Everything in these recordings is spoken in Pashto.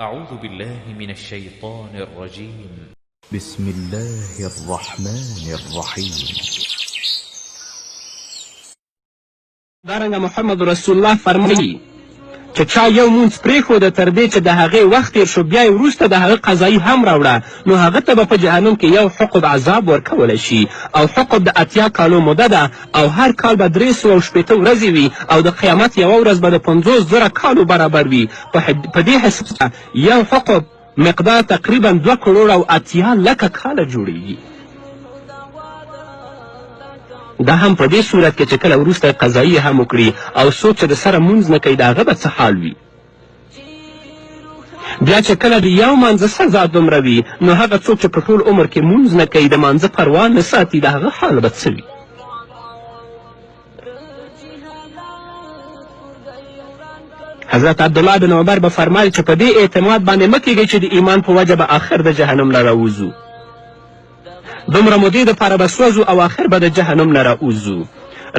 أعوذ بالله من الشيطان الرجيم. بسم الله الرحمن الرحيم. دارنګه محمد رسول الله فرمایي چې چا یو مونځ پرېښوده تر دې چې د هغې وخت تېر شو بیا یې وروسته د هغه قضایي هم راوړه نو هغه ته به په جهنم کې یو حقب عذاب ورکولی شي او حقب د 80 کالو موده ده او هر کال به 360 ورځې وي او د قیامت یوه ورځ به د 50,000 کالو برابر وي. په دې حساب یو حقب مقدار تقریبا 2,80,00,000 کاله جوړیږي. دا هم په دې صورت کې چې کله وروسته قضایي هم وکړي او څوک چې د سره مونځ نه کوي د هغه به څه حال وي. بیا چې کله د یو مانځه سزا دومره وي نو هغه څوک چې په ټول عمر کې مونځ نه کوي د مانځه پروا نه ساتي د هغه حال به څه وي. حضرت عبدالله بن عمر به فرمایل چې په دې اعتماد باندې مه کیږئ چې د ایمان په وجه به آخر د جهنم نه راوځو. دومره مودې دپاره به سوځو او آخر به د جهنم نه راوځو.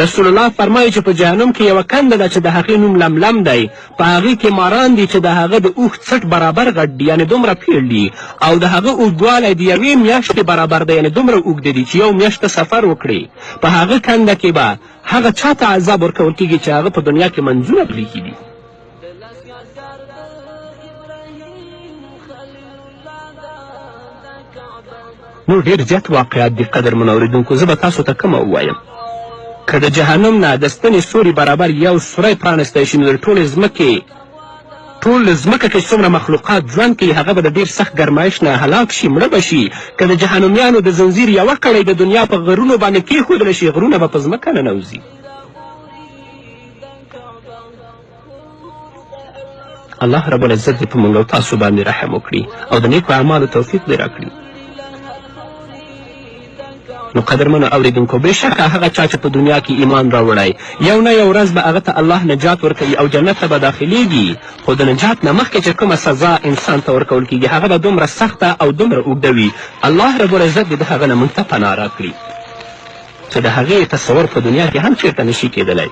رسول الله فرمایي چې په جهنم کې یوه کنده ده چې د هغې نوم لملم دی. په هغې کې ماران دي چې د هغه د اوښ څټ برابر غټ دي یعنې دومره پیړ دي او د هغه اوږدوالی د یوې میاشتې برابر دی یعنې دومره اوږده دي چې یو میاشت سفر وکړي. په هغه کنده کې به هغه چا ته عذاب ورکول کېږي چې هغه په دنیا کې منځونه پرېښي دي. نور ډېر زیات واقعات دي قدرمنو اورېدونکو. زه به تاسو ته کومه ووایم. که د جهنم نه د ستنې سوري برابر یو سوری پرانستی شي نو د ټول ځمکه کې څومره مخلوقات ژوند کوي هغه به د ډېر سخت ګرمایش نه هلاک شي مړه به شي. که د جهنمیانو د زنځیر یوه کړۍ د دنیا په غرونو باندې کېښودله شي غرونه به په ځمکه ننوځي. الله رب العزت دې په موږ او تاسو باندې رحم وکړي او د نیکو اعمالو توفیق دې راکړي. نو قدرمنو اورېدونکو بېشکه هغه چا چې په دنیا کې ایمان راوړی یو نه یو ورځ به هغه ته الله نجات ورکوي او جنت ته به داخلیږي. خو د نجات نه مخکې چې کومه سزا انسان ته ورکول کېږي هغه به دومره سخته او دومره اوږده وي. الله رب العزت دې د هغه نه موږ ته پناه راکړي چې د هغې تصور په دنیا کې هم چېرته نشي کېدلی.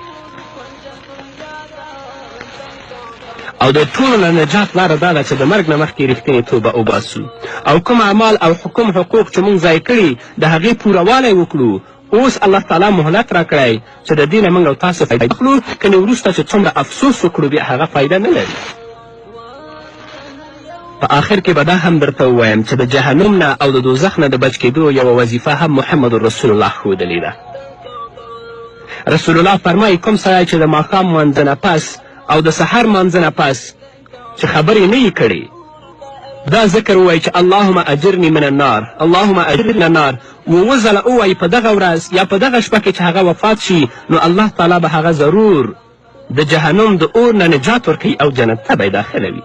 او د ټولو نه نجات لاره دا ده چې د مرګ نه مخکې رښتینې توبه وباسو او کوم اعمال او حقوق چې موږ ضایع کړي د هغې پورهوالی وکړو. اوس الله تعالی مهلت راکړی چې د دې نه موږ او تاسو فایده اخلو کنې وروسته چې څومره افسوس وکړو بیا هغه فایده نه لري. په آخر کې به دا هم درته ووایم چې د جهنم نه او د دوزخ نه د بچ کېدو یوه وظیفه هم محمد رسول الله ښودلې ده. رسول الله فرمایي کوم سړی چې د ماښام مانځه نه پس او د سحر مانځه نه پس چې خبرې نه یې کړې دا ذکر ووایي چې اللهم اجرني من النار اللهم اجرني من النار 7 ځله ووایي په دغه ورځ یا په دغه شپه کې چې هغه وفات شي نو الله تعالی به هغه ضرور د جهنم د اور نه نجات ورکوي او جنت ته به یې داخلوي.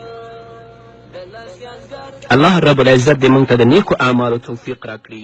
الله رب العزت دې موږ ته د نیکو اعمالو توفیق راکړي.